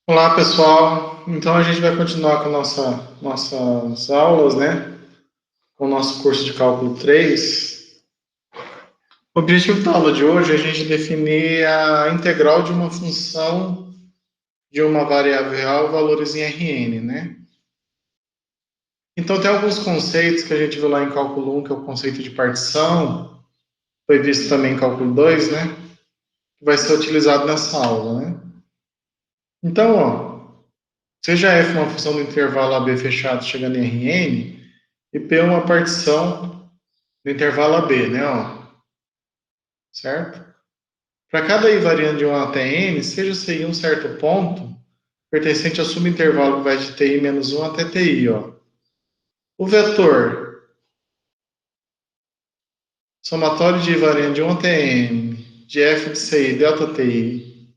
Olá, pessoal. Então a gente vai continuar com nossas aulas, né? Com o nosso curso de cálculo 3. O objetivo da aula de hoje é a gente definir a integral de uma função de uma variável real, valores em Rn, né? Então tem alguns conceitos que a gente viu lá em cálculo 1, que é o conceito de partição, foi visto também em cálculo 2, né? Que vai ser utilizado nessa aula, né? Então, ó, seja f uma função do intervalo AB fechado chegando em Rn, e P é uma partição do intervalo AB, né? Ó, certo? Para cada i variando de 1 até n, seja CI um certo ponto pertencente ao subintervalo que vai de TI menos 1 até TI. Ó. O vetor somatório de i variando de 1 até n de f de CI delta TI,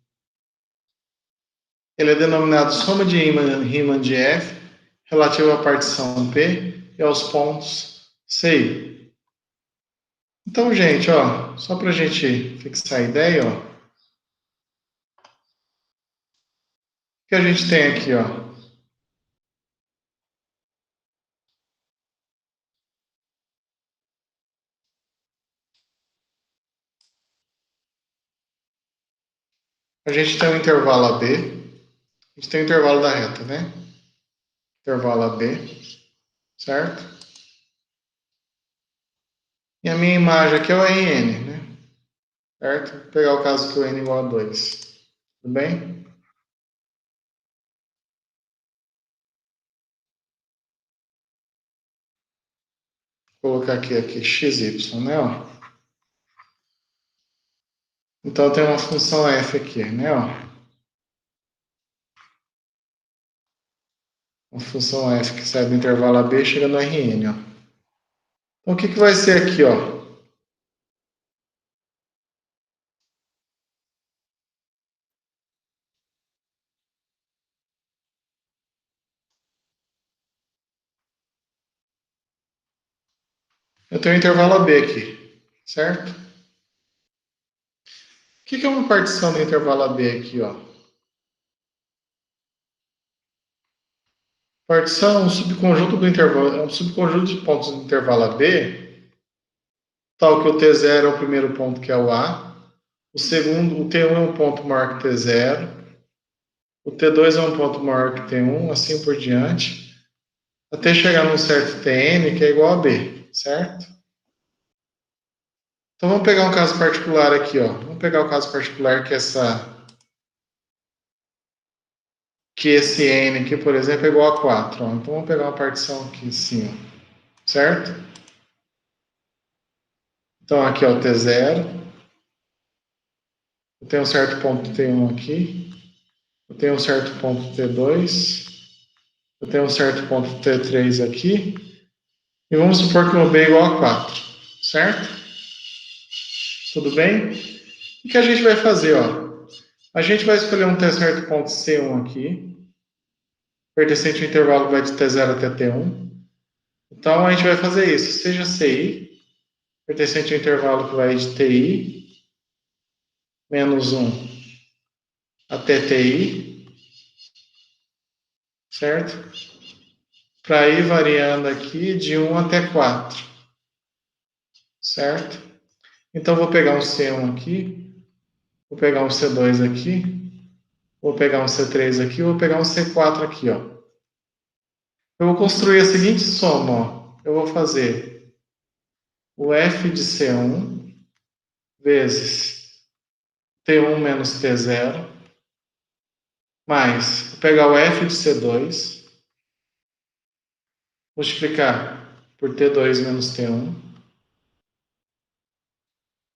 ele é denominado soma de Riemann de f relativo à partição P e aos pontos CI. Então, gente, ó, só para a gente fixar a ideia, ó, o que a gente tem aqui, ó? A gente tem um intervalo AB, a gente tem o intervalo da reta, né? Intervalo AB, certo? E a minha imagem aqui é o Rn, né? Certo? Vou pegar o caso que o n é igual a 2. Tudo bem? Vou colocar aqui xy, né? Ó. Então tem uma função f aqui, né? Ó. Uma função f que sai do intervalo AB e chega no Rn, ó. Então o que vai ser aqui, ó? Eu tenho o intervalo AB aqui, certo? O que é uma partição do intervalo AB aqui, ó? Partição é um subconjunto do intervalo, é um subconjunto de pontos do intervalo AB, tal que o T0 é o primeiro ponto, que é o A, o segundo, o T1 é um ponto maior que o T0, o T2 é um ponto maior que o T1, assim por diante, até chegar num certo Tn que é igual a B, certo? Então vamos pegar um caso particular aqui, ó. Vamos pegar o caso particular que esse n aqui, por exemplo, é igual a 4. Ó. Então vamos pegar uma partição aqui assim, ó. Certo? Então aqui é o T0. Eu tenho um certo ponto T1 aqui. Eu tenho um certo ponto T2. Eu tenho um certo ponto T3 aqui. E vamos supor que o meu B é igual a 4. Certo? Tudo bem? O que a gente vai fazer, ó? A gente vai escolher um certo ponto C1 aqui, pertencente ao intervalo que vai de T0 até T1. Então, a gente vai fazer isso. Seja CI, pertencente ao intervalo que vai de TI, menos 1 até TI, certo? Para ir variando aqui de 1 até 4, certo? Então, vou pegar um C1 aqui, vou pegar um C2 aqui, vou pegar um C3 aqui, vou pegar um C4 aqui, ó. Eu vou construir a seguinte soma, ó. Eu vou fazer o f de C1 vezes T1 menos T0, mais, vou pegar o f de C2, multiplicar por T2 menos T1,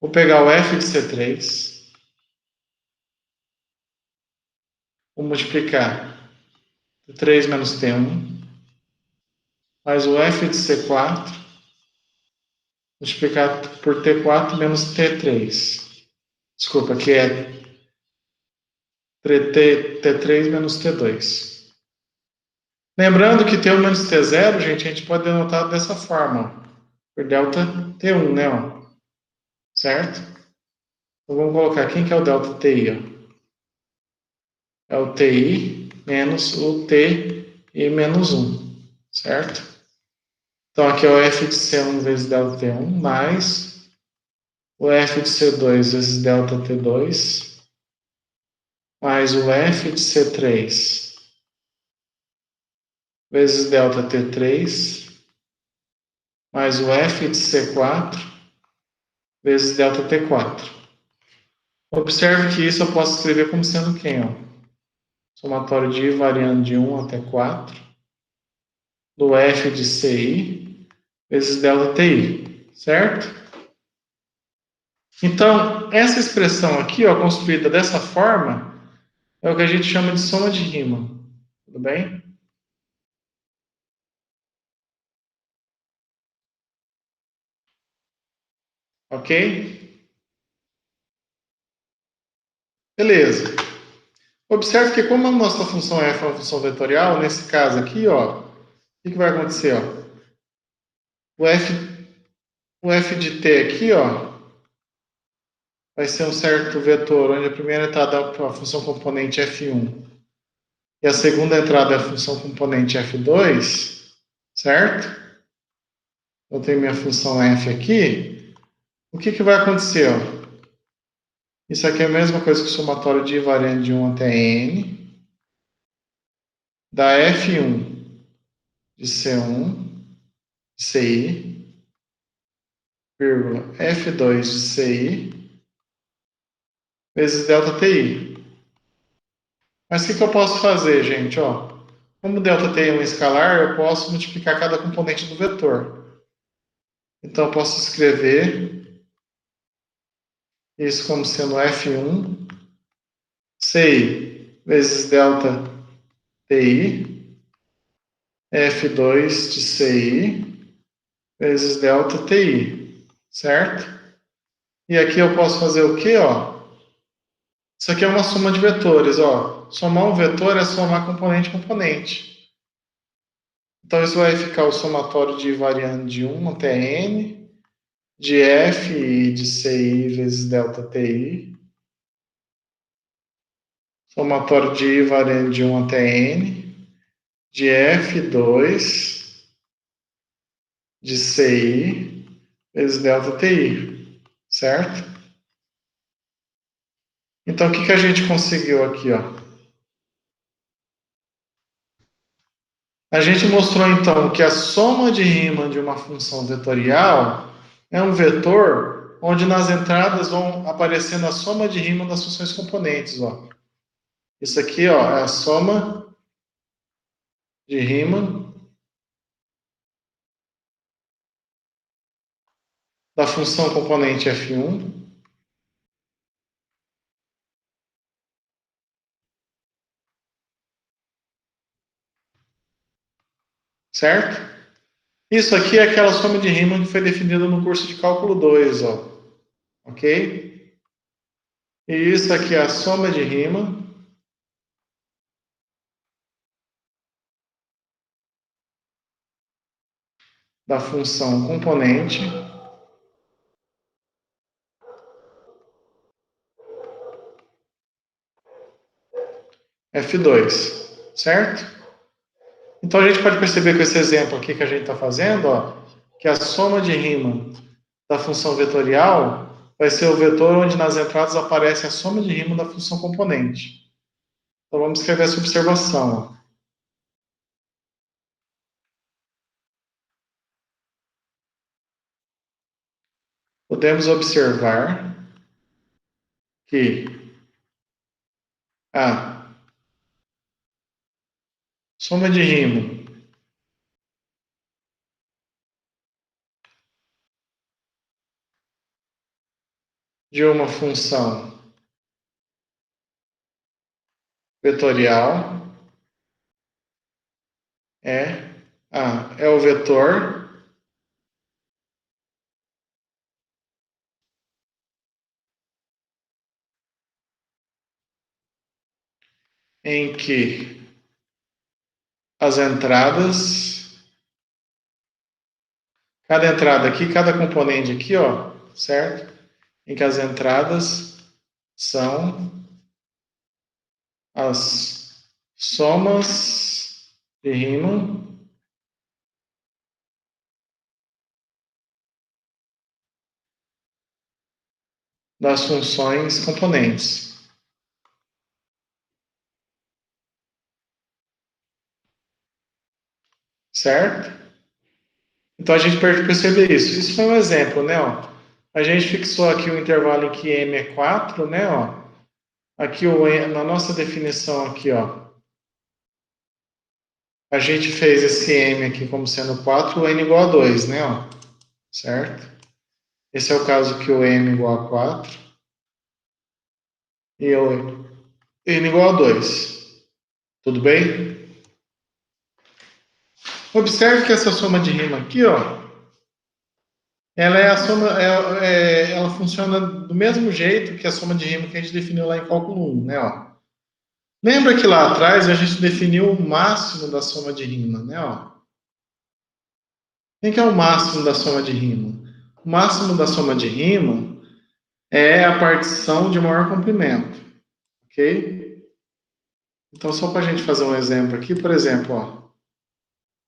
vou pegar o f de C3, vou multiplicar por 3 menos T1, mais o f de C4, multiplicar por T4 menos T3. Desculpa, aqui é T3 menos T2. Lembrando que T1 menos T0, gente, a gente pode denotar dessa forma, ó, por delta T1, né? Ó, certo? Então vamos colocar quem que é o delta TI, ó. É o TI menos o TI menos 1, certo? Então aqui é o F de C1 vezes delta T1 mais o F de C2 vezes delta T2 mais o F de C3 vezes delta T3 mais o F de C4 vezes delta T4. Observe que isso eu posso escrever como sendo quem? Ó? Somatório de I variando de 1 até 4 do F de CI vezes delta TI, certo? Então, essa expressão aqui, ó, construída dessa forma, é o que a gente chama de soma de rima. Tudo bem? Ok? Beleza. Observe que como a nossa função f é uma função vetorial, nesse caso aqui, ó, o que vai acontecer? Ó? O, f, o f de t aqui, ó, vai ser um certo vetor, onde a primeira entrada é a função componente f1 e a segunda entrada é a função componente f2, certo? Eu tenho minha função f aqui. O que vai acontecer? Ó? Isso aqui é a mesma coisa que o somatório de variante de 1 até n da f1 de C1 de CI, vírgula, f2 de CI vezes delta TI. Mas o que eu posso fazer, gente? Ó, como delta TI é um escalar, eu posso multiplicar cada componente do vetor. Então, eu posso escrever isso como sendo F1 CI vezes delta TI, F2 de CI vezes delta TI, certo? E aqui eu posso fazer o quê, ó? Isso aqui é uma soma de vetores, ó. Somar um vetor é somar componente componente. Então, isso vai ficar o somatório de variando de 1 até n, de f e de ci vezes delta ti, somatório de I variando de 1 até n, de f2 de ci vezes delta ti, certo? Então, o que a gente conseguiu aqui, ó? A gente mostrou, então, que a soma de Riemann de uma função vetorial é um vetor onde nas entradas vão aparecendo a soma de Riemann das funções componentes, ó. Isso aqui, ó, é a soma de Riemann da função componente f1 certo? Isso aqui é aquela soma de Riemann que foi definida no curso de cálculo 2, ó. Ok? E isso aqui é a soma de Riemann da função componente f2, certo? Então a gente pode perceber com esse exemplo aqui que a gente está fazendo, ó, que a soma de Riemann da função vetorial vai ser o vetor onde nas entradas aparece a soma de Riemann da função componente. Então vamos escrever essa observação. Ó. Podemos observar que a soma de Riemann de uma função vetorial é o vetor em que as entradas, cada entrada aqui, cada componente aqui, ó, certo? Em que as entradas são as somas de rima das funções componentes. Certo? Então a gente pode perceber isso. Isso foi um exemplo, né? Ó. A gente fixou aqui o intervalo em que m é 4, né? Ó. Aqui na nossa definição aqui, ó, a gente fez esse m aqui como sendo 4, o n igual a 2, né? Ó. Certo? Esse é o caso que o m igual a 4 e o n igual a 2. Tudo bem? Observe que essa soma de rima aqui, ó, ela é a soma, ela funciona do mesmo jeito que a soma de rima que a gente definiu lá em cálculo 1, né? Ó. Lembra que lá atrás a gente definiu o máximo da soma de rima, né? Ó. O que é o máximo da soma de rima? O máximo da soma de rima é a partição de maior comprimento, ok? Então, só para a gente fazer um exemplo aqui, por exemplo, ó,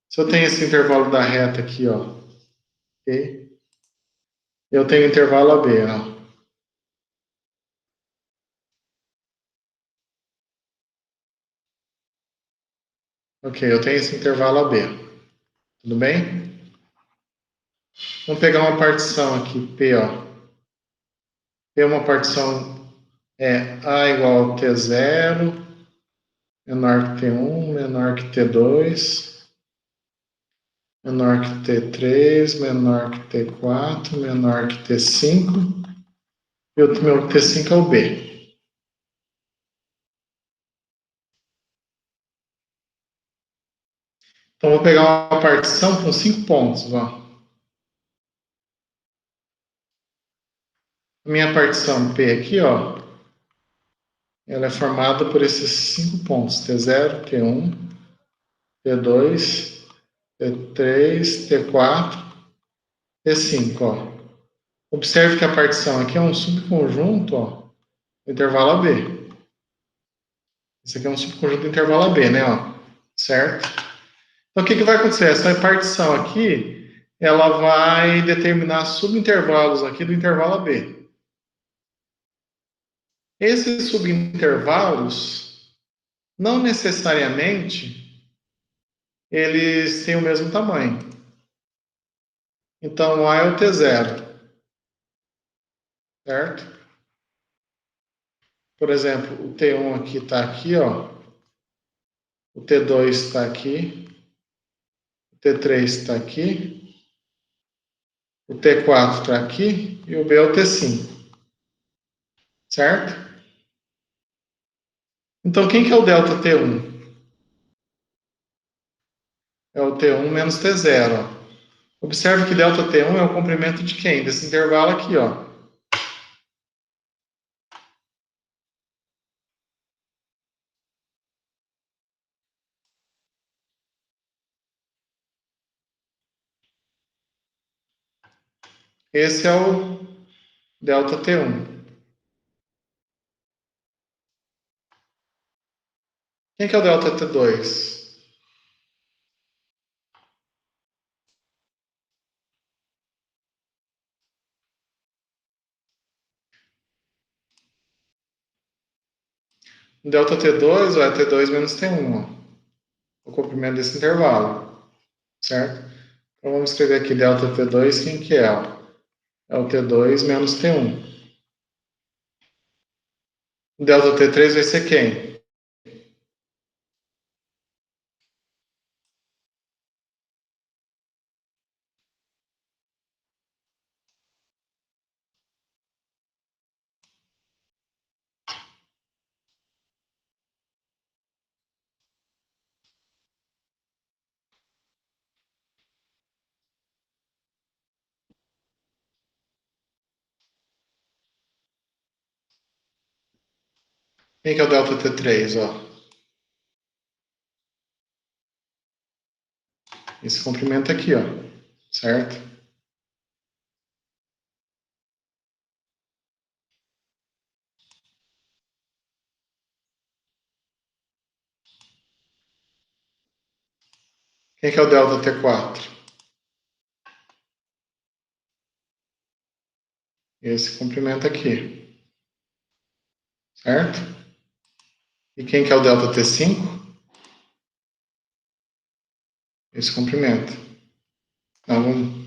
se eu tenho esse intervalo da reta aqui, ó, ok? Eu tenho o intervalo AB, ó. Ok, eu tenho esse intervalo AB. Tudo bem? Vamos pegar uma partição aqui, P, ó. P é uma partição A igual a T0, menor que T1, menor que T2, menor que T3, menor que T4, menor que T5, e o meu T5 é o B. Então, vou pegar uma partição com 5 pontos, ó. A minha partição P aqui, ó, ela é formada por esses 5 pontos, T0, T1, T2, T3, T4, T5, ó. Observe que a partição aqui é um subconjunto, ó, do intervalo AB. Isso aqui é um subconjunto do intervalo AB, né, ó, certo? Então, o que vai acontecer? Essa partição aqui, ela vai determinar subintervalos aqui do intervalo AB. Esses subintervalos, não necessariamente, eles têm o mesmo tamanho. Então, o A é o T0, certo? Por exemplo, o T1 aqui está aqui, ó. O T2 está aqui. O T3 está aqui. O T4 está aqui. E o B é o T5, certo? Então, quem que é o delta T1? É o T1 menos T0, ó. Observe que delta T1 é o comprimento de quem? Desse intervalo aqui, ó. Esse é o delta T1. Quem que é o delta T2? O delta T2 é T2 menos T1, ó. O comprimento desse intervalo, certo? Então vamos escrever aqui delta T2, quem que é? Ó? É o T2 menos T1. O delta T3 vai ser quem? Quem que é o delta T3, ó? Esse comprimento aqui, ó, certo? Quem que é o delta T4? Esse comprimento aqui, certo? E quem que é o delta T5? Esse comprimento. Então, vamos...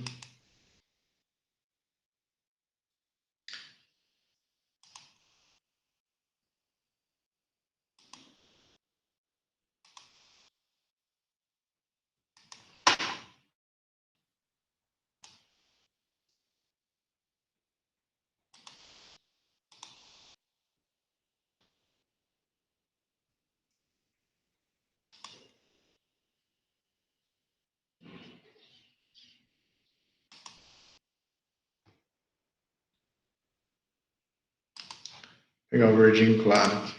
pegar o verdinho claro aqui.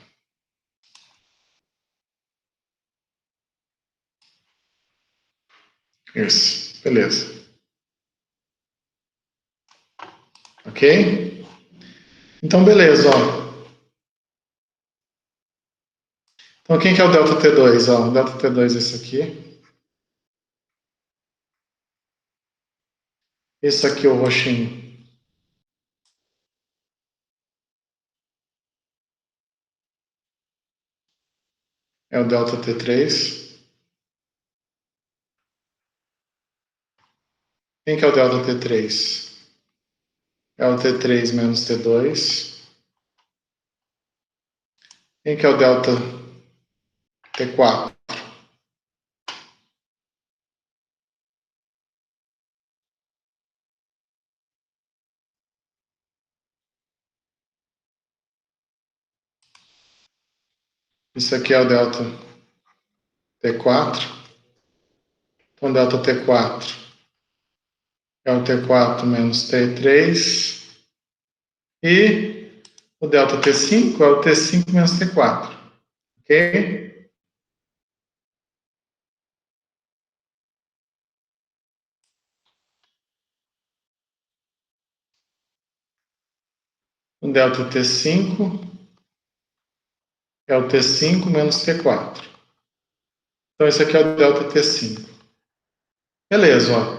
Isso, beleza. Ok? Então, beleza, ó. Então, quem que é o delta T2? Ó, o delta T2 é esse aqui. Esse aqui é o roxinho. É o delta T3. Quem que é o delta T3? É o T3 menos T2. Quem que é o delta T4? Isso aqui é o delta T4. Então, delta T4 é o T4 menos T3. E o delta T5 é o T5 menos T4. Ok? O delta T5 é o T5 menos T4. Então, esse aqui é o delta T5. Beleza, ó.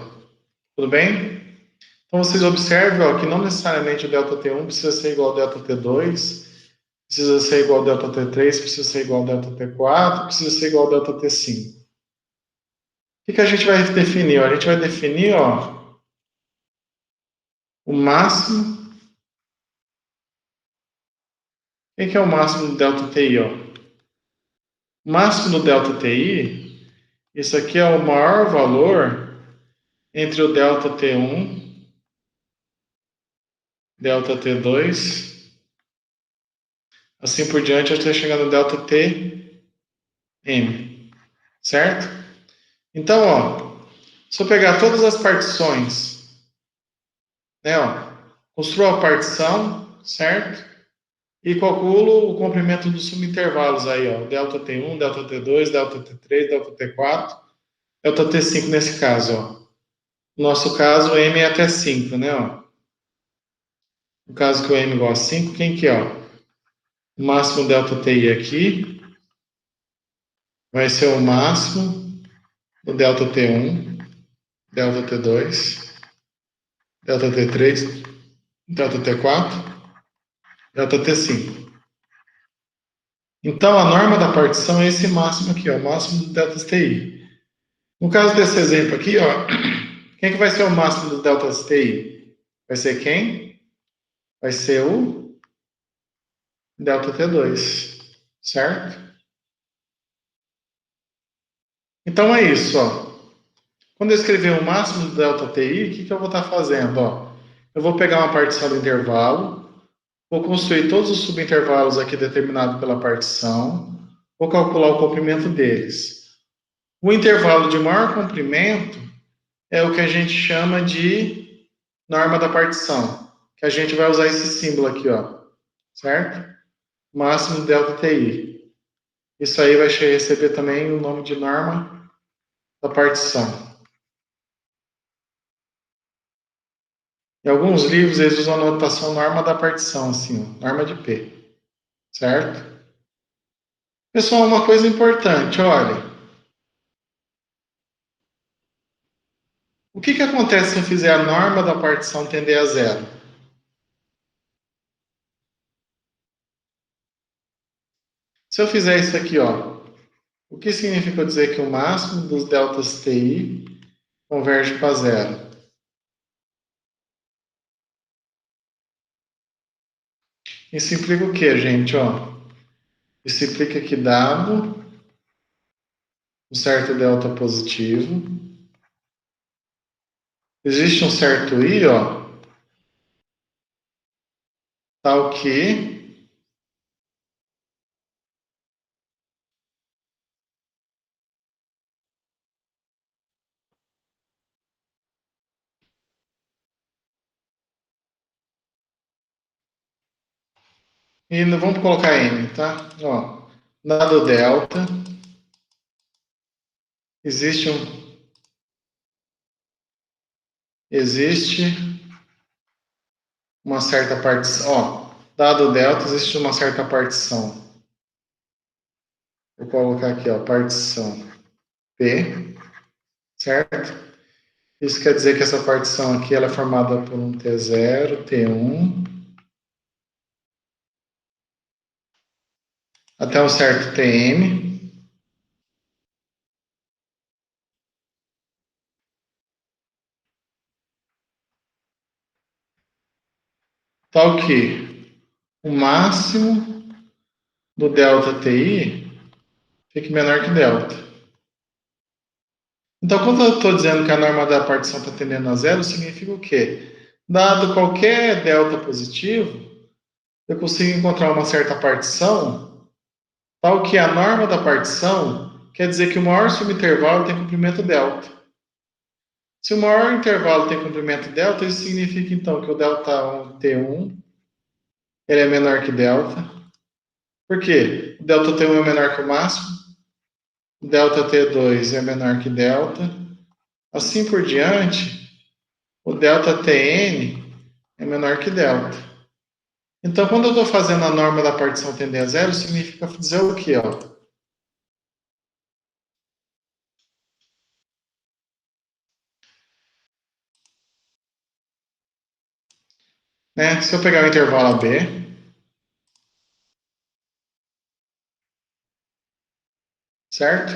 Tudo bem? Então, vocês observem ó, que não necessariamente o delta T1 precisa ser igual ao delta T2, precisa ser igual ao delta T3, precisa ser igual ao delta T4, precisa ser igual ao delta T5. O que a gente vai definir? Ó? A gente vai definir ó, o máximo. O que é o máximo do delta TI? Ó? O máximo do delta TI, isso aqui é o maior valor entre o delta T1, delta T2, assim por diante até chegar no delta TM, certo? Então, ó, se eu pegar todas as partições, né, ó, construo a partição, certo? E calculo o comprimento dos subintervalos aí, ó, delta T1, delta T2, delta T3, delta T4, delta T5 nesse caso, ó. No nosso caso, M é até 5, né, ó. No caso que o M igual a 5, quem que é, ó? O máximo delta TI aqui vai ser o máximo do delta T1, delta T2, delta T3, delta T4, delta T5. Então, a norma da partição é esse máximo aqui, ó, o máximo do delta TI. No caso desse exemplo aqui, ó, quem que vai ser o máximo do delta TI? Vai ser quem? Vai ser o delta T2, certo? Então é isso, ó. Quando eu escrever o máximo do delta TI, o que eu vou estar fazendo? Ó? Eu vou pegar uma partição do intervalo, vou construir todos os subintervalos aqui determinados pela partição, vou calcular o comprimento deles. O intervalo de maior comprimento é o que a gente chama de norma da partição, que a gente vai usar esse símbolo aqui, ó, certo? Máximo delta TI. Isso aí vai receber também o nome de norma da partição. Em alguns livros eles usam a notação norma da partição, assim, ó, norma de P, certo? Pessoal, uma coisa importante, olha, O que acontece se eu fizer a norma da partição tender a zero? Se eu fizer isso aqui, ó, o que significa dizer que o máximo dos deltas TI converge para zero? Isso implica o quê, gente? Ó, isso implica que dado um certo delta positivo, existe um certo I, ó, tal que e vamos colocar M, tá? Ó, dado delta, existe existe uma certa partição, ó, dado delta, existe uma certa partição. Vou colocar aqui, ó, partição P, certo? Isso quer dizer que essa partição aqui ela é formada por um T0, T1, até um certo Tm, tal que o máximo do delta Ti fique menor que delta. Então, quando eu estou dizendo que a norma da partição está tendendo a zero, significa o quê? Dado qualquer delta positivo, eu consigo encontrar uma certa partição, tal que a norma da partição quer dizer que o maior subintervalo tem comprimento delta. Se o maior intervalo tem comprimento delta, isso significa então que o delta T1 ele é menor que delta. Por quê? O delta T1 é menor que o máximo, o delta T2 é menor que delta. Assim por diante, o delta Tn é menor que delta. Então, quando eu estou fazendo a norma da partição tender a zero, significa dizer o quê? Ó? Né? Se eu pegar o intervalo AB, certo?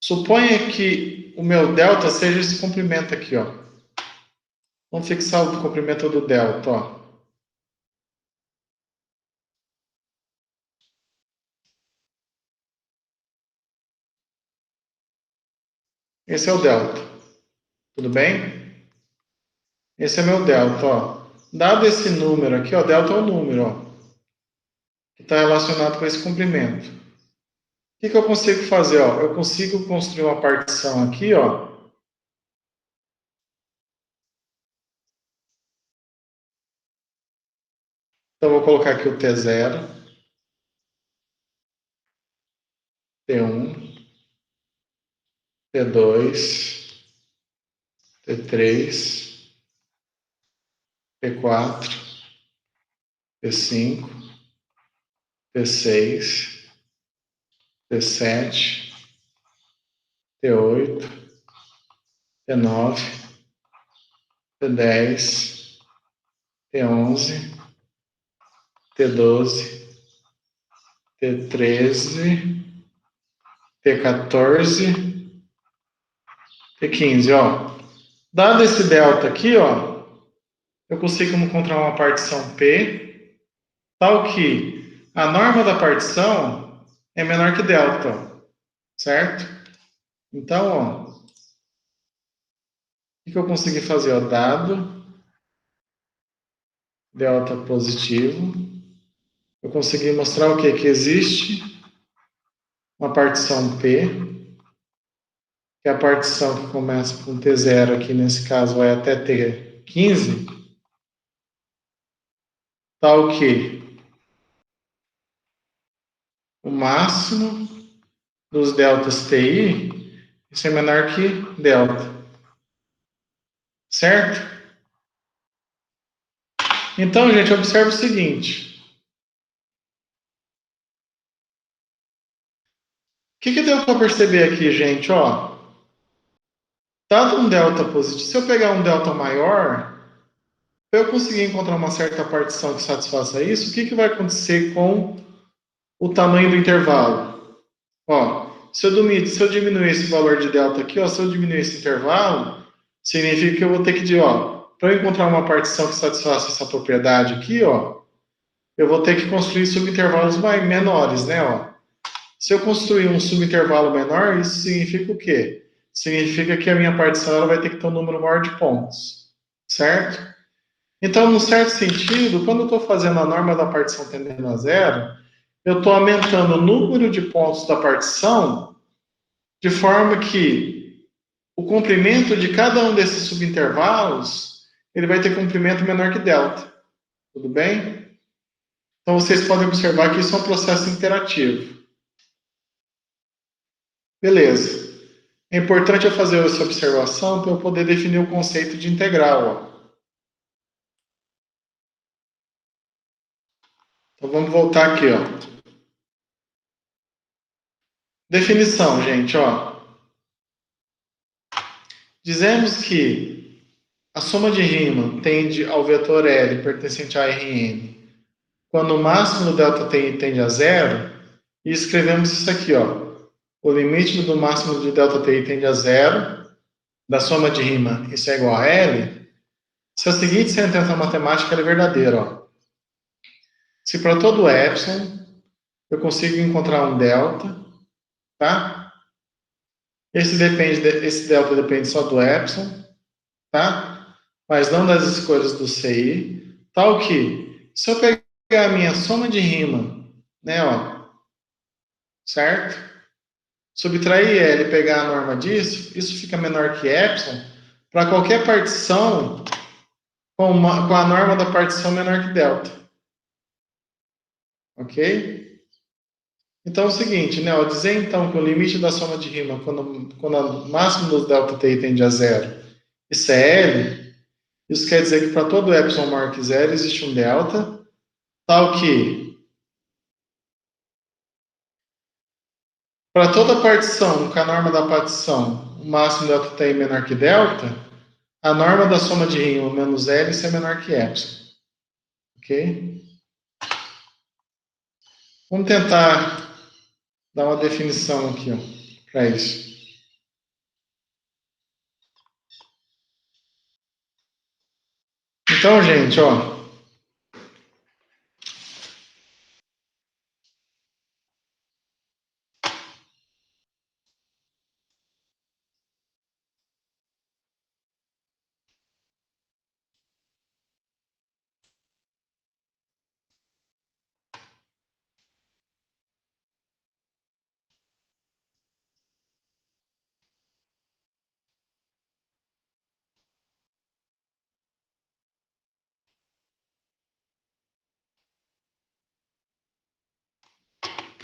Suponha que o meu delta seja esse comprimento aqui, ó. Vamos fixar o comprimento do delta, ó. Esse é o delta. Tudo bem? Esse é meu delta, ó. Dado esse número aqui, ó, delta é o número, ó, que está relacionado com esse comprimento. O que eu consigo fazer, ó? Eu consigo construir uma partição aqui, ó. Então, eu vou colocar aqui o T0, T1, T2, T3, T4, T5, T6, T7, T8, T9, T10, T11, T12, T13, T14, T15, ó. Dado esse delta aqui, ó, eu consigo encontrar uma partição P, tal que a norma da partição é menor que delta, certo? Então, ó, o que eu consegui fazer? Ó, dado delta positivo, eu consegui mostrar o quê? Que existe uma partição P, que é a partição que começa com T0 aqui, nesse caso, vai até T15, tal que o máximo dos deltas TI, isso é menor que delta, certo? Então, gente, observe o seguinte. O que deu para perceber aqui, gente? Ó, Dado um delta positivo, se eu pegar um delta maior, para eu conseguir encontrar uma certa partição que satisfaça isso, o que vai acontecer com o tamanho do intervalo? Ó, se eu diminuir esse valor de delta aqui, ó, se eu diminuir esse intervalo, significa que eu vou ter que dizer, ó, para eu encontrar uma partição que satisfaça essa propriedade aqui, ó, eu vou ter que construir subintervalos menores, né, ó. Se eu construir um subintervalo menor, isso significa o quê? Significa que a minha partição ela vai ter que ter um número maior de pontos, certo? Então, num certo sentido, quando eu estou fazendo a norma da partição tendendo a zero, eu estou aumentando o número de pontos da partição de forma que o comprimento de cada um desses subintervalos ele vai ter comprimento menor que delta. Tudo bem? Então, vocês podem observar que isso é um processo interativo. Beleza. É importante eu fazer essa observação para eu poder definir o conceito de integral. Ó. Então, vamos voltar aqui. Ó. Definição, gente. Ó. Dizemos que a soma de Riemann tende ao vetor L pertencente a Rn quando o máximo do delta t tende a zero, e escrevemos isso aqui, ó. O limite do máximo de delta t tende a zero, da soma de Riemann, isso é igual a L, se a seguinte sentença matemática é verdadeira, ó. Se para todo epsilon eu consigo encontrar um delta, tá? Esse delta depende só do epsilon, tá? Mas não das escolhas do CI, tal que se eu pegar a minha soma de Riemann, né, ó, certo? Subtrair L e pegar a norma disso, isso fica menor que epsilon para qualquer partição com a norma da partição menor que delta. Ok? Então é o seguinte, né? Ao dizer então que o limite da soma de Riemann quando o máximo do delta t tende a zero, isso é L, isso quer dizer que para todo epsilon maior que zero existe um delta, tal que para toda partição com a norma da partição, o máximo delta t é menor que delta, a norma da soma de Riemann menos L isso é menor que epsilon. Ok? Vamos tentar dar uma definição aqui para isso. Então, gente, ó,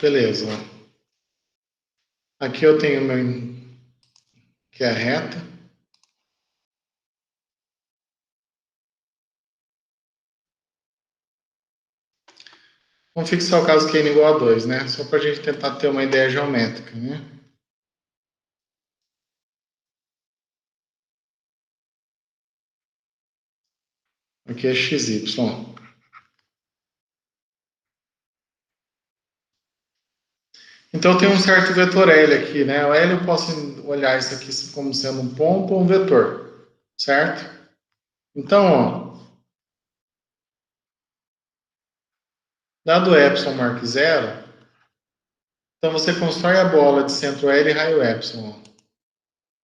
beleza. Aqui eu tenho meu que é a reta. Vamos fixar o caso que n igual a 2, né? Só para a gente tentar ter uma ideia geométrica, né? Aqui é xy. Então tem um certo vetor L aqui, né? O L eu posso olhar isso aqui como sendo um ponto ou um vetor, certo? Então, ó, dado epsilon maior que zero, então você constrói a bola de centro L e raio epsilon.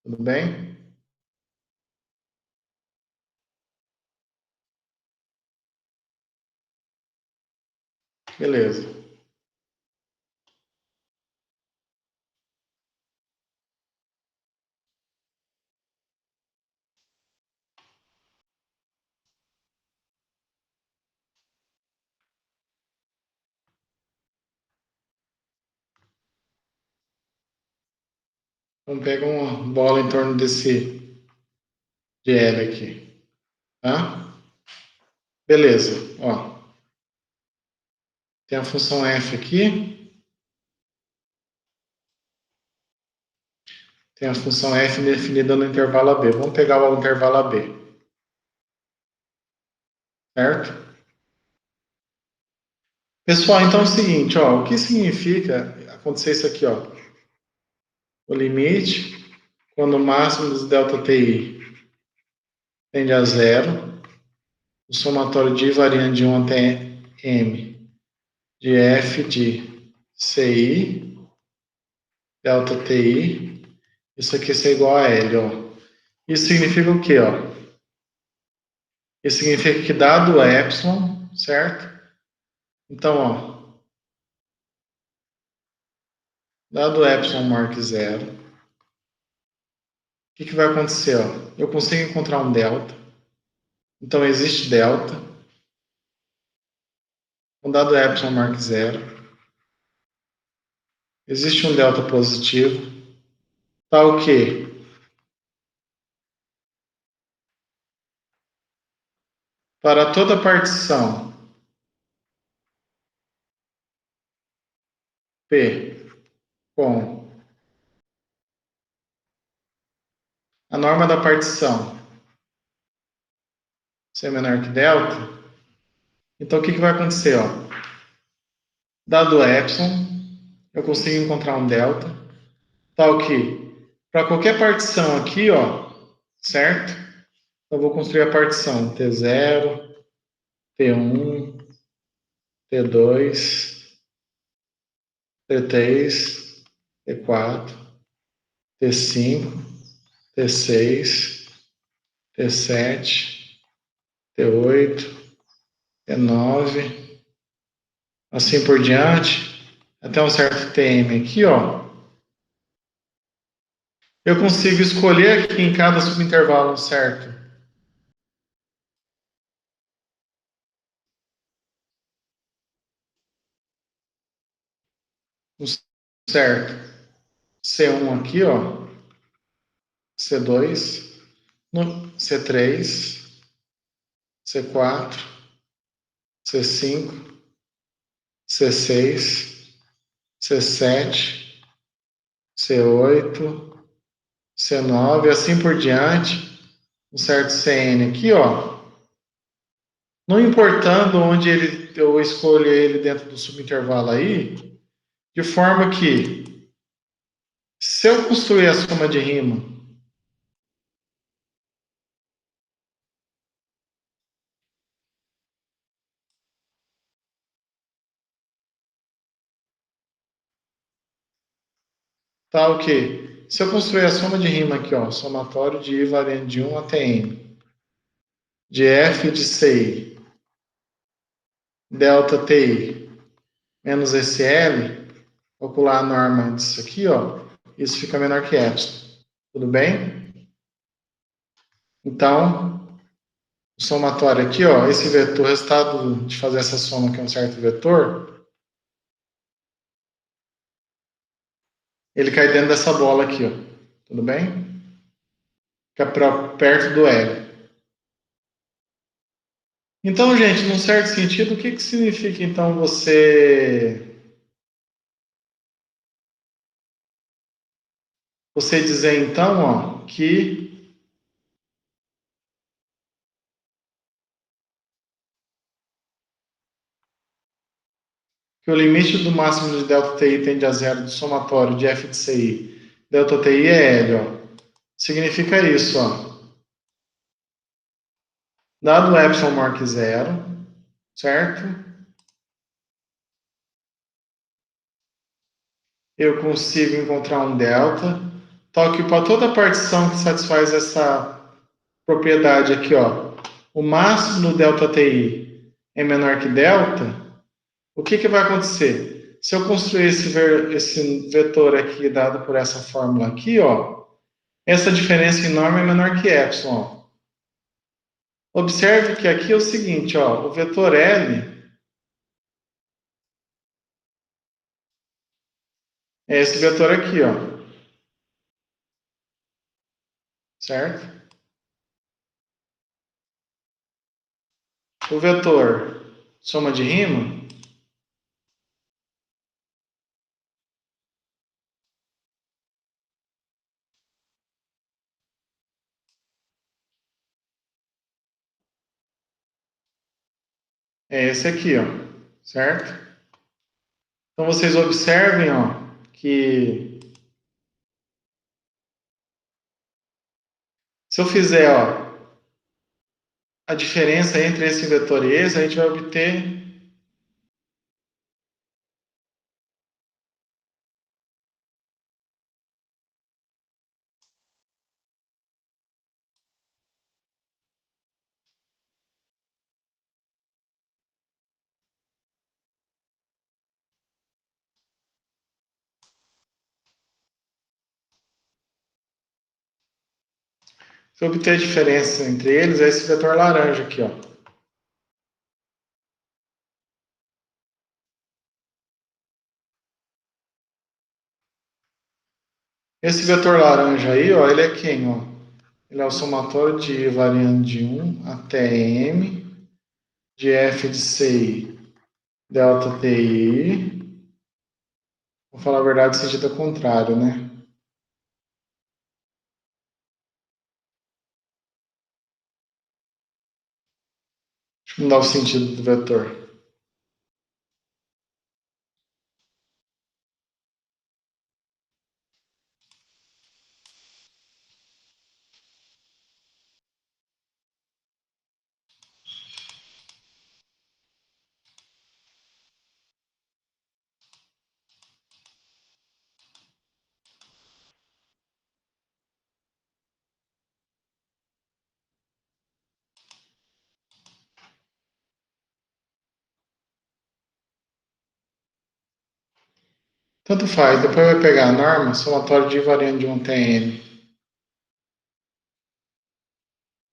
Tudo bem? Beleza. Vamos pegar uma bola em torno desse de L aqui, tá? Beleza, ó. Tem a função f aqui, tem a função f definida no intervalo AB. Vamos pegar o intervalo AB. Certo? Pessoal, então é o seguinte, ó, o que significa acontecer isso aqui, ó? O limite, quando o máximo dos ΔTi tende a zero, o somatório de I variando de 1 até M de f de Ci, ΔTi, isso aqui é igual a L, ó. Isso significa o quê, ó? Isso significa que dado o epsilon, certo? Então, ó, dado o epsilon maior que zero, o que vai acontecer, ó? Eu consigo encontrar um delta. Então, existe delta. Um dado epsilon maior que zero. Existe um delta positivo. Tal que para toda partição P com a norma da partição ser menor que delta, então o que vai acontecer? Ó? Dado epsilon, eu consigo encontrar um delta, tal que para qualquer partição aqui, ó, certo? Eu vou construir a partição T0, T1, T2, T3, T4, T5, T6, T7, T8, T9, assim por diante, até um certo TM aqui, ó. Eu consigo escolher aqui em cada subintervalo certo. Certo. C1 aqui, ó. C2, C3, C4, C5, C6, C7, C8, C9, assim por diante, um certo CN aqui, ó. Não importando onde eu escolho ele dentro do subintervalo aí, de forma que, se eu construir a soma de rima tal que, se eu construir a soma de rima aqui, ó, somatório de I variando de 1 até N, de F de CI, delta TI, menos esse L, calcular a norma disso aqui, ó, isso fica menor que epsilon. Tudo bem? Então, o somatório aqui, ó, esse vetor, o resultado de fazer essa soma, que é um certo vetor, ele cai dentro dessa bola aqui, ó. Tudo bem? Fica perto do L. Então, gente, num certo sentido, o que significa, então, você dizer, então, ó, que o limite do máximo de ΔTi tende a zero do somatório de f de Ci, ΔTi é L, ó. Significa isso, ó. Dado o epsilon maior que zero, certo? Eu consigo encontrar um delta, tal que para toda partição que satisfaz essa propriedade aqui, ó, o máximo do ΔTi é menor que delta, o que vai acontecer? Se eu construir esse vetor aqui dado por essa fórmula aqui, ó, essa diferença em norma é menor que epsilon. Observe que aqui é o seguinte, ó, o vetor L é esse vetor aqui, ó, certo? O vetor soma de rima é esse aqui, ó, certo? Então vocês observem, ó, que se eu fizer, ó, a diferença entre esse vetor e esse, a gente vai obter se eu obter a diferença entre eles, é esse vetor laranja aqui, ó. Esse vetor laranja aí, ó, ele é quem, ó? Ele é o somatório de variando de 1 até m de f de ci delta ti. Vou falar a verdade, sentido ao contrário, né? Deixa eu mudar o sentido do vetor. Tanto faz, depois vai pegar a norma, somatório de variando de 1 até n.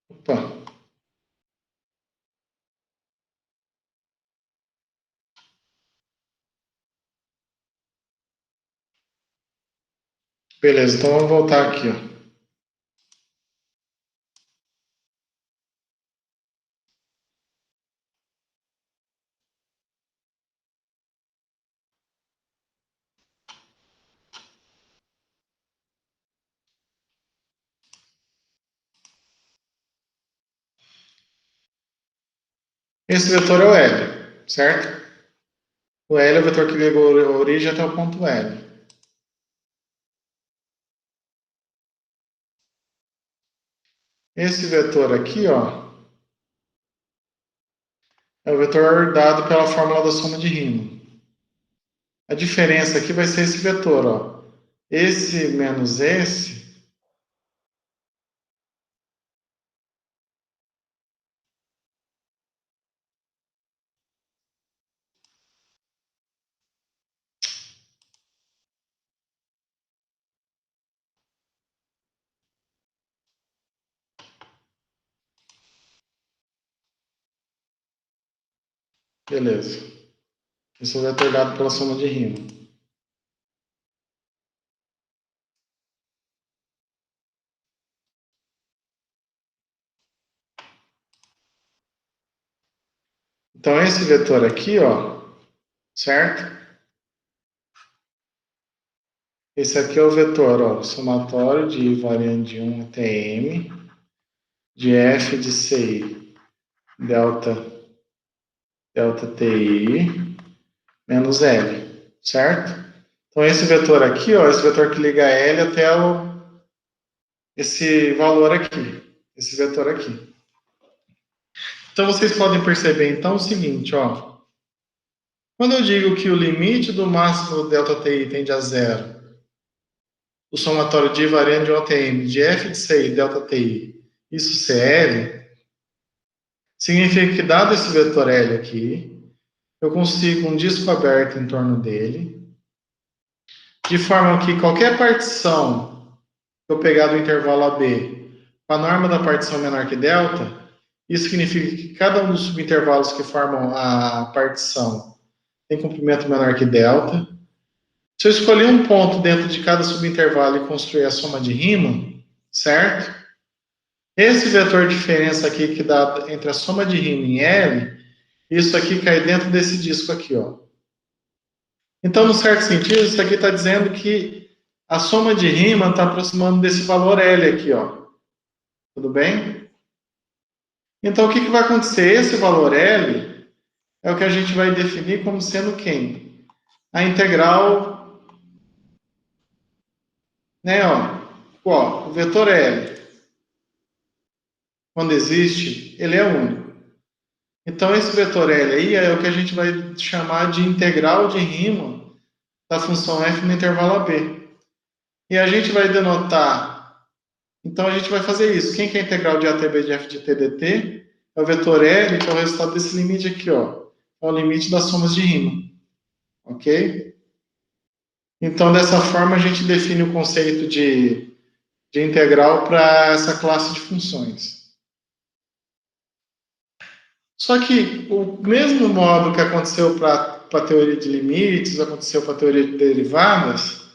Opa, beleza, então vamos voltar aqui, ó. Esse vetor é o L, certo? O L é o vetor que liga a origem até o ponto L. Esse vetor aqui, ó, é o vetor dado pela fórmula da soma de Riemann. A diferença aqui vai ser esse vetor, ó. Esse menos esse, beleza. Esse é o vetor dado pela soma de Riemann. Então, esse vetor aqui, ó, certo? Esse aqui é o vetor, ó, somatório de variando de 1 até m, de f de ci delta ti, menos L, certo? Então, esse vetor aqui, ó, esse vetor que liga L até esse valor aqui, esse vetor aqui. Então, vocês podem perceber, então, o seguinte, ó. Quando eu digo que o limite do máximo do ΔTi tende a zero, o somatório de variando de OTM de f de ci ΔTi, isso CL, significa que, dado esse vetor L aqui, eu consigo um disco aberto em torno dele, de forma que qualquer partição que eu pegar do intervalo AB com a norma da partição menor que delta, isso significa que cada um dos subintervalos que formam a partição tem comprimento menor que delta. Se eu escolher um ponto dentro de cada subintervalo e construir a soma de Riemann, certo? Esse vetor diferença aqui que dá entre a soma de Riemann e L, isso aqui cai dentro desse disco aqui, ó. Então, no certo sentido, isso aqui está dizendo que a soma de Riemann está aproximando desse valor L aqui, ó. Tudo bem? Então, o que vai acontecer? Esse valor L, é o que a gente vai definir como sendo quem? A integral, né, ó, o vetor L, quando existe, ele é único. Então, esse vetor L aí é o que a gente vai chamar de integral de Riemann da função f no intervalo AB. E a gente vai denotar, então a gente vai fazer isso. Quem que é a integral de a até b de f de t dt? É o vetor L, que é o resultado desse limite aqui, ó. É o limite das somas de Riemann. Ok? Então, dessa forma, a gente define o conceito de integral para essa classe de funções. Só que o mesmo modo que aconteceu para a teoria de limites, aconteceu para a teoria de derivadas,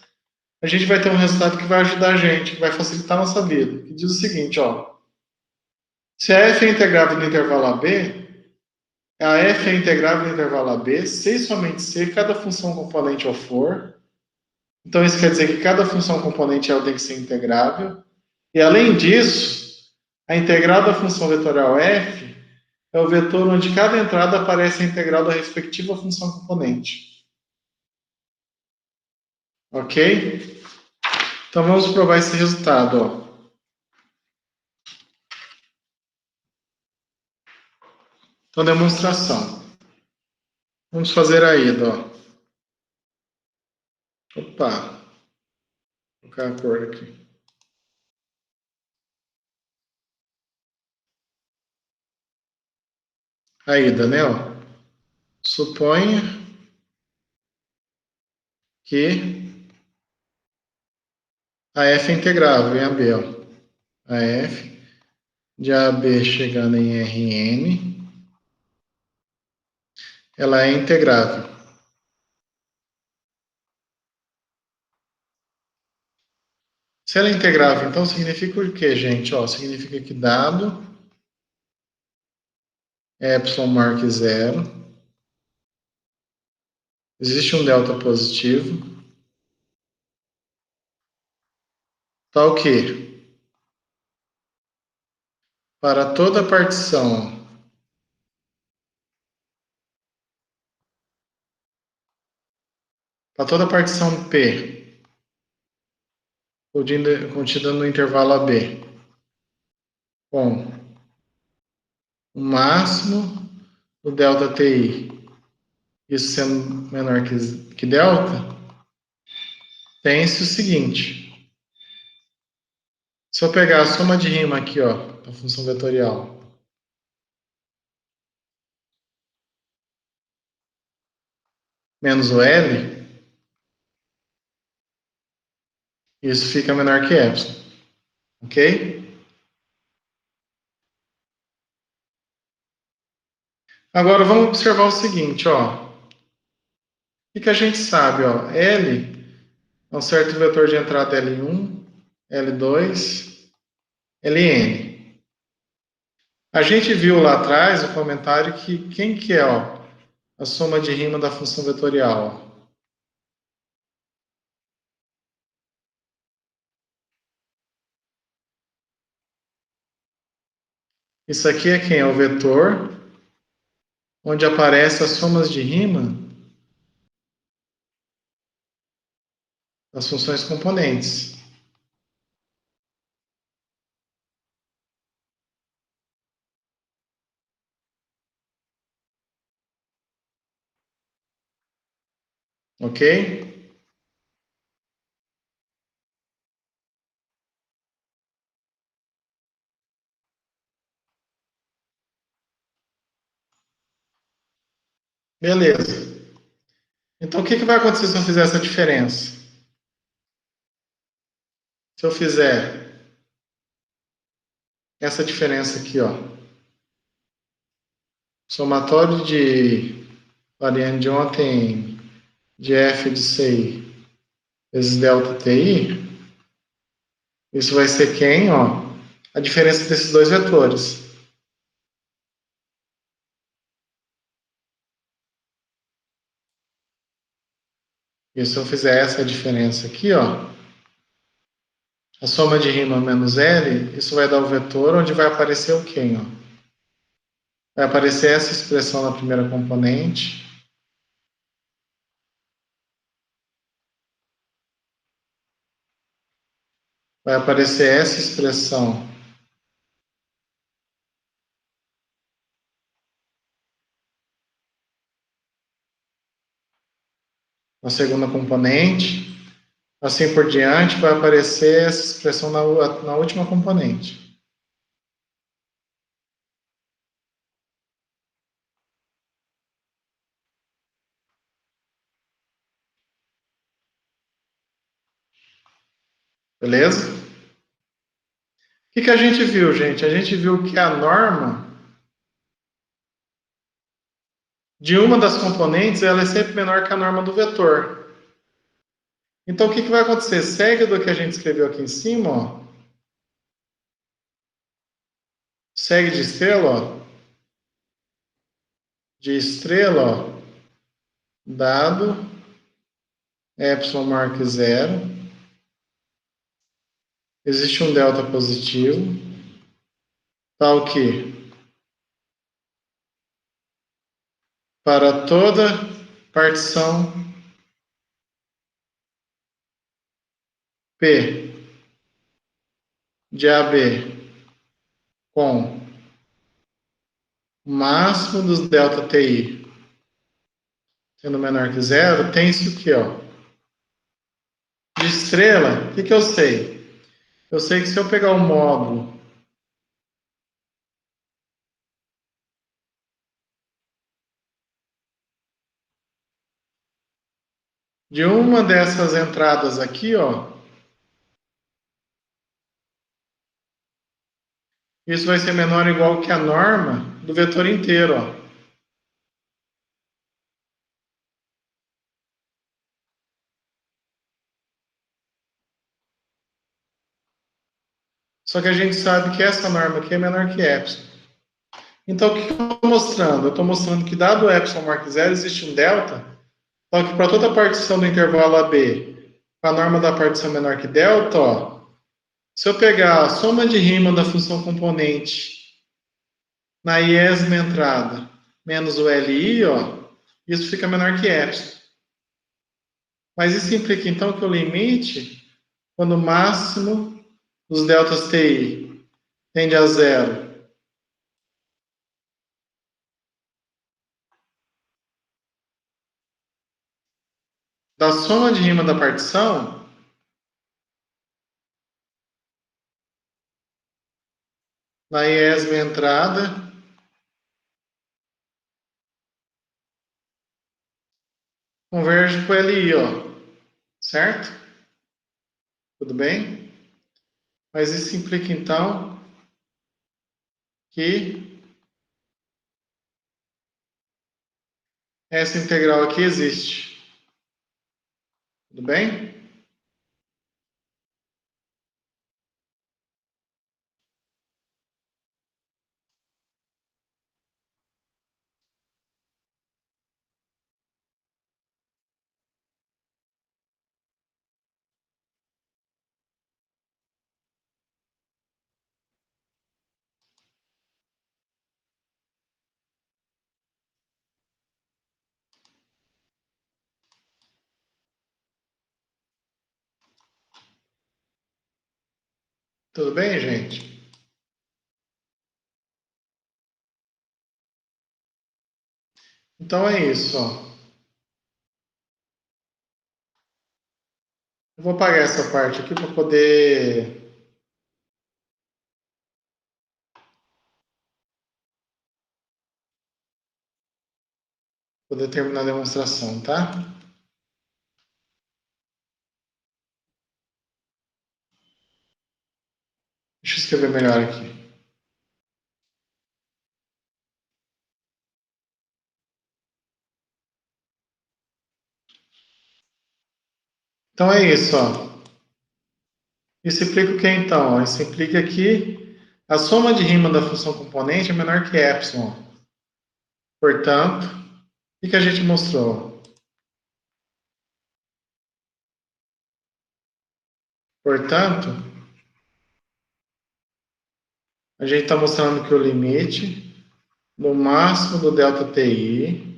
a gente vai ter um resultado que vai ajudar a gente, que vai facilitar a nossa vida. Que diz o seguinte, ó. Se a f é integrável no intervalo AB, a f é integrável no intervalo AB, se e somente se cada função componente o for. Então, isso quer dizer que cada função componente ela tem que ser integrável. E, além disso, a integral da função vetorial f é o vetor onde cada entrada aparece a integral da respectiva função componente. Ok? Então, vamos provar esse resultado, ó. Então, demonstração. Vamos fazer a ida, ó. Opa, vou colocar a cor aqui. A ida, né, ó. Suponha que a f é integrável em AB, ó. A f de AB chegando em Rn, ela é integrável. Se ela é integrável, então significa o quê, gente? Ó, significa que dado epsilon maior que zero, existe um delta positivo, tal que para toda partição P contida no intervalo AB, com o máximo do delta TI, isso sendo menor que delta, tem-se o seguinte. Se eu pegar a soma de Riemann aqui, ó, da função vetorial, menos o L, isso fica menor que epsilon. Ok? Agora vamos observar o seguinte, ó. O que a gente sabe, ó? L é um certo vetor de entrada L1, L2, Ln. A gente viu lá atrás o comentário que quem que é, ó, a soma de Riemann da função vetorial? Isso aqui é quem? É o vetor onde aparecem as somas de Riemann das funções componentes. Ok? Beleza. Então, o que vai acontecer se eu fizer essa diferença? Se eu fizer essa diferença aqui, ó, somatório de variante de ontem de f de ci vezes delta ti, isso vai ser quem, ó, a diferença desses dois vetores. E se eu fizer essa diferença aqui, ó, a soma de Riemann menos L, isso vai dar o vetor onde vai aparecer o quem, ó? Vai aparecer essa expressão na primeira componente. Vai aparecer essa expressão na segunda componente. Assim por diante, vai aparecer essa expressão na última componente. Beleza? O que a gente viu, gente? A gente viu que a norma de uma das componentes ela é sempre menor que a norma do vetor. Então, o que vai acontecer? Segue do que a gente escreveu aqui em cima, ó. Segue de estrela, ó. De estrela, ó. Dado epsilon maior que zero, existe um delta positivo, tal que para toda partição P de AB com o máximo dos delta TI sendo menor que zero, tem isso aqui, ó. De estrela, o que eu sei? Eu sei que se eu pegar o módulo de uma dessas entradas aqui, ó, isso vai ser menor ou igual que a norma do vetor inteiro, ó. Só que a gente sabe que essa norma aqui é menor que epsilon. Então, o que eu estou mostrando? Eu estou mostrando que, dado epsilon maior que zero, existe um delta, só que para toda a partição do intervalo AB, com a norma da partição menor que delta, ó, se eu pegar a soma de rima da função componente na iésima entrada menos o LI, ó, isso fica menor que epsilon. Mas isso implica, então, que o limite, quando o máximo dos deltas TI tende a zero, da soma de rima da partição, na iésima entrada, converge para o LI, ó, certo? Tudo bem? Mas isso implica, então, que essa integral aqui existe. Tudo bem? Tudo bem, gente? Então é isso, ó. Eu vou apagar essa parte aqui para poder terminar a demonstração, tá? Deixa eu escrever melhor aqui. Então é isso, ó. Isso implica o que então? Isso implica que a soma de rima da função componente é menor que epsilon. Portanto, o que a gente mostrou? Portanto, a gente está mostrando que o limite do máximo do ΔTi,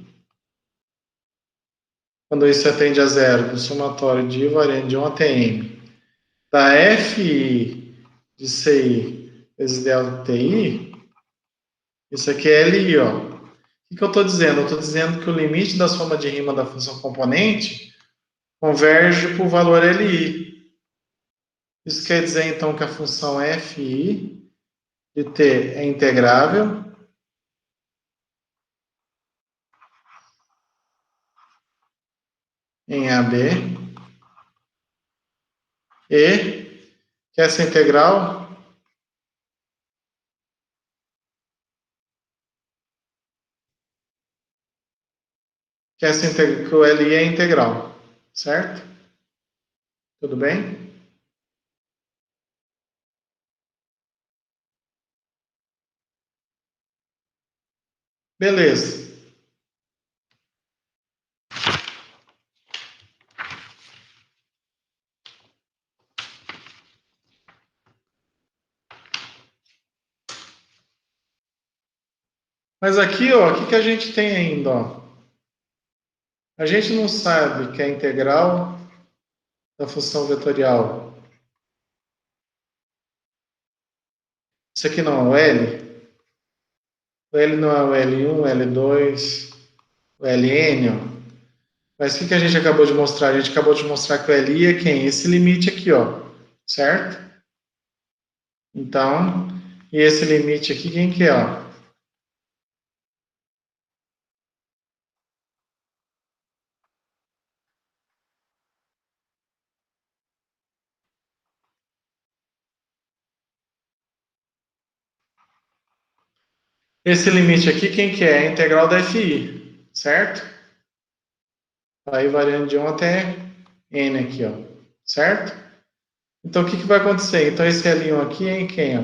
quando isso atende a zero, do somatório de I variando de 1 até M, da Fi de Ci vezes ΔTi, isso aqui é Li, ó. O que eu estou dizendo? Eu estou dizendo que o limite da soma de rima da função componente converge para o valor Li. Isso quer dizer, então, que a função Fi de t é integrável em AB e que essa integral que o Li é integral, certo? Tudo bem? Beleza. Mas aqui, ó, o que que a gente tem ainda, ó? A gente não sabe que é a integral da função vetorial. Isso aqui não é o L? O L não é o L1, o L2, o Ln, ó. Mas o que que a gente acabou de mostrar? A gente acabou de mostrar que o Li é quem? Esse limite aqui, ó. Certo? Então, e esse limite aqui, quem que é, ó? Esse limite aqui, quem que é? A integral da Fi, certo? Aí variando de 1 até n aqui, ó. Certo? Então, o que que vai acontecer? Então, esse L1 aqui é em quem, ó?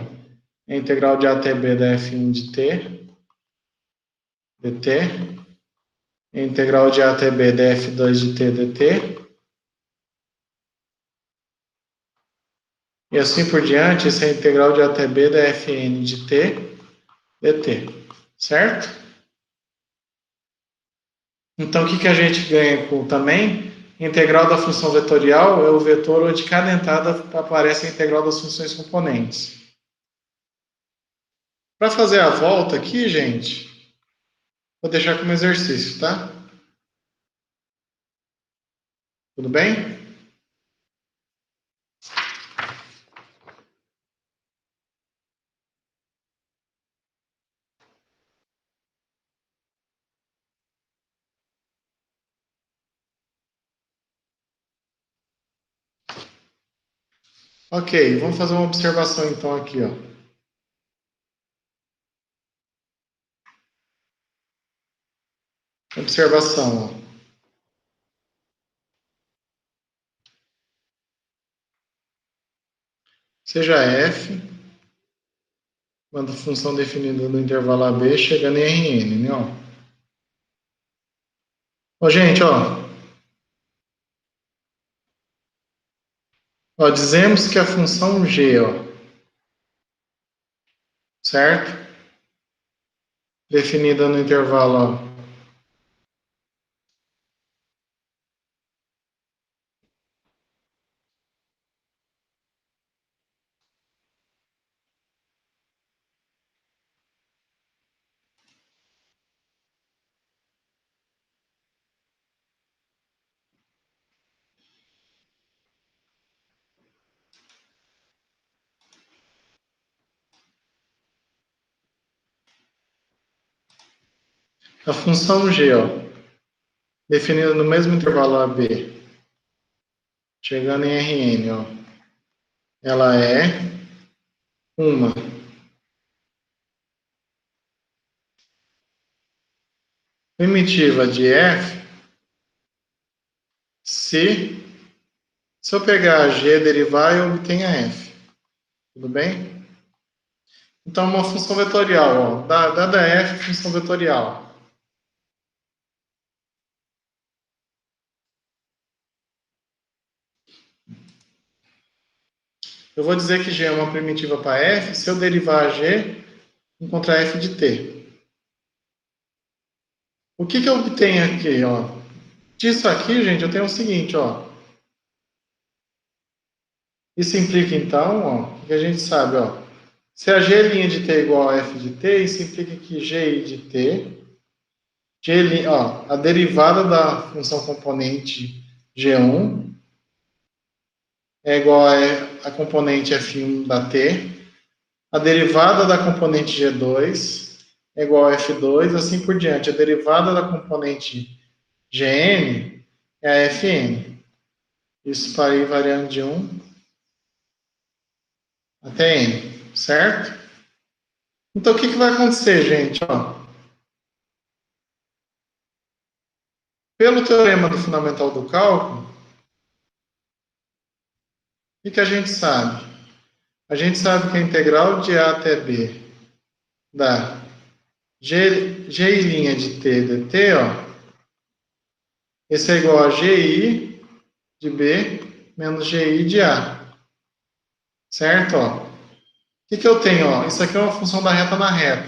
É a integral de A até B da F1 de t, dt. É a integral de A até B da F2 de t, dt. E assim por diante, essa é a integral de A até B da Fn de t, dt. Certo? Então, o que que a gente ganha com também? Integral da função vetorial é o vetor onde cada entrada aparece a integral das funções componentes. Para fazer a volta aqui, gente, vou deixar como exercício, tá? Tudo bem? Ok, vamos fazer uma observação então aqui, ó. Observação, ó. Seja f, quando função definida no intervalo AB chegando em Rn, né? Ó, gente, ó, dizemos que a função g, ó, certo? Definida no intervalo, ó. A função g, ó, definida no mesmo intervalo AB, chegando em Rn, ó, ela é uma primitiva de f se eu pegar a g, derivar, eu obtenho a f. Tudo bem? Então, uma função vetorial, ó, dada f, função vetorial. Eu vou dizer que g é uma primitiva para f se eu derivar a g, encontrar f de t. O que eu obtenho aqui, ó? Disso aqui, gente, eu tenho o seguinte, ó. Isso implica, então, ó, que a gente sabe, ó. Se a g' de t é igual a f de t, isso implica que gi de t, ó, a derivada da função componente g1 é igual a componente f1 da t, a derivada da componente g2 é igual a f2, assim por diante. A derivada da componente gn é a fn. Isso para ir variando de 1 até n, certo? Então, o que vai acontecer, gente? Ó, pelo teorema do fundamental do cálculo, o que a gente sabe? A gente sabe que a integral de A até B da G' de T dt, ó, esse é igual a GI de B menos GI de A, certo? Ó, o que eu tenho? Ó? Isso aqui é uma função da reta na reta.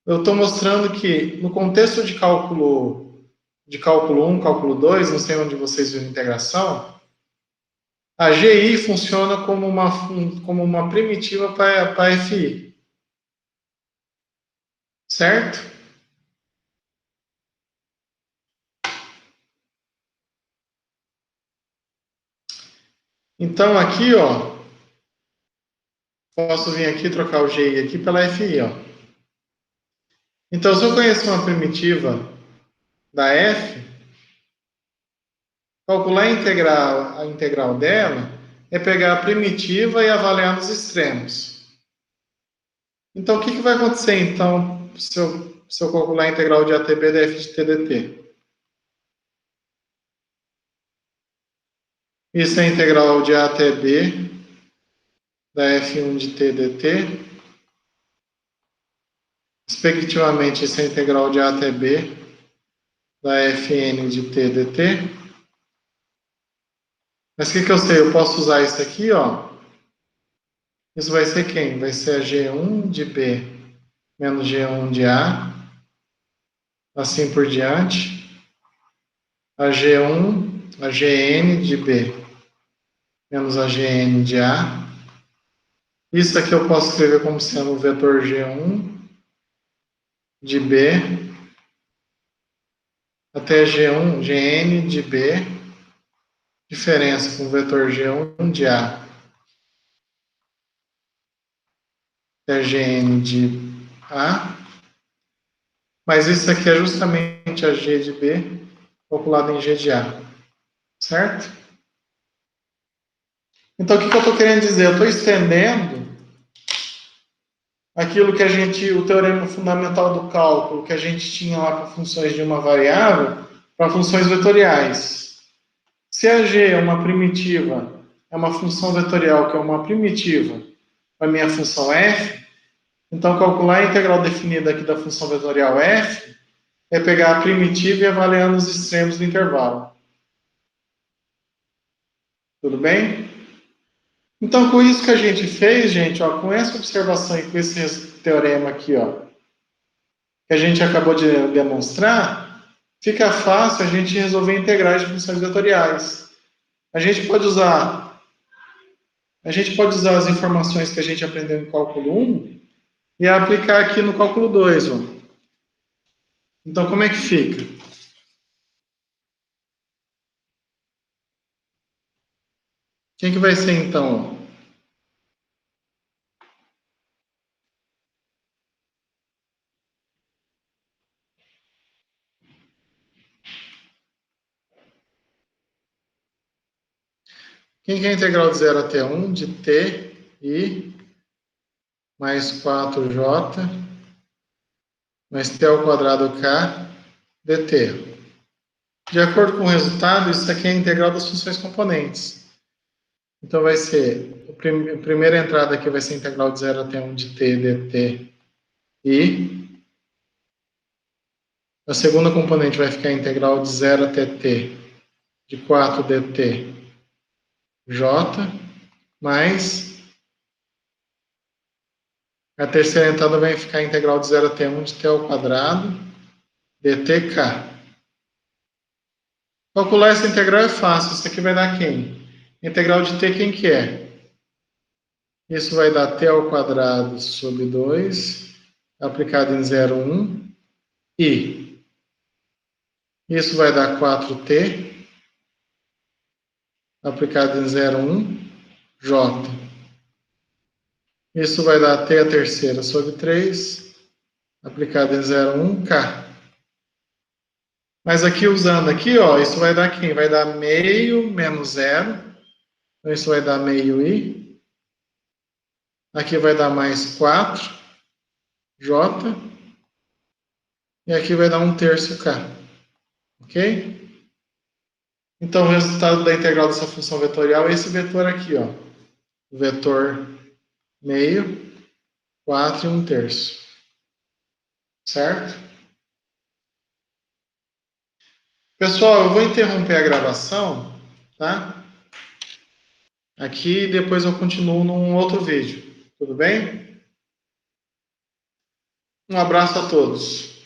Eu estou mostrando que no contexto de cálculo 1, cálculo 2, não sei onde vocês viram integração, a GI funciona como uma primitiva para FI, certo? Então aqui, ó, posso vir aqui trocar o GI aqui pela FI, ó. Então, se eu conheço uma primitiva da F, calcular a integral dela é pegar a primitiva e avaliar nos extremos. Então, o que vai acontecer, então, se eu calcular a integral de ATB da f de t dt? Isso é a integral de A até B da f1 de t dt. Respectivamente, isso é a integral de A até B da fn de t dt. Mas o que eu sei? Eu posso usar isso aqui, ó. Isso vai ser quem? Vai ser a G1 de B menos G1 de A, assim por diante. A G1, a Gn de B menos a Gn de A. Isso aqui eu posso escrever como sendo o vetor G1 de B até G1, Gn de B, diferença com o vetor G1 de A até Gn de A. Mas isso aqui é justamente a G de B calculado em G de A, certo? Então, o que eu estou querendo dizer? Eu estou estendendo aquilo que o teorema fundamental do cálculo, que a gente tinha lá para funções de uma variável, para funções vetoriais. Se a g é uma primitiva, é uma função vetorial que é uma primitiva para a minha função f, então calcular a integral definida aqui da função vetorial f é pegar a primitiva e avaliar nos extremos do intervalo. Tudo bem? Então, com isso que a gente fez, gente, ó, com essa observação e com esse teorema aqui, ó, que a gente acabou de demonstrar, fica fácil a gente resolver integrais de funções vetoriais. A gente pode usar as informações que a gente aprendeu em cálculo 1 e aplicar aqui no cálculo 2. Ó. Então, como é que fica? Quem que vai ser, então? Quem que é a integral de 0 até 1 de t i mais 4j mais t ao quadrado k dt. De acordo com o resultado, isso aqui é a integral das funções componentes. Então, vai ser, a primeira entrada aqui vai ser a integral de 0 até 1 de t dt i. A segunda componente vai ficar a integral de 0 até t de 4 dt j, mais a terceira entrada vai ficar a integral de 0 até 1 de t ao quadrado dtk. Calcular essa integral é fácil. Isso aqui vai dar quem? Integral de t, quem que é? Isso vai dar t ao quadrado sobre 2, aplicado em 0,1, e isso vai dar 4t, aplicado em 0,1, j. Isso vai dar t a terceira sobre 3, aplicado em 0,1, k. Mas aqui, usando aqui, ó, isso vai dar quem? Vai dar meio menos 0. Então, isso vai dar meio i. Aqui vai dar mais 4, j. E aqui vai dar 1/3 k. Ok? Então, o resultado da integral dessa função vetorial é esse vetor aqui, ó. O vetor meio, 4 e 1/3. Certo? Pessoal, eu vou interromper a gravação, tá? Aqui e depois eu continuo num outro vídeo. Tudo bem? Um abraço a todos.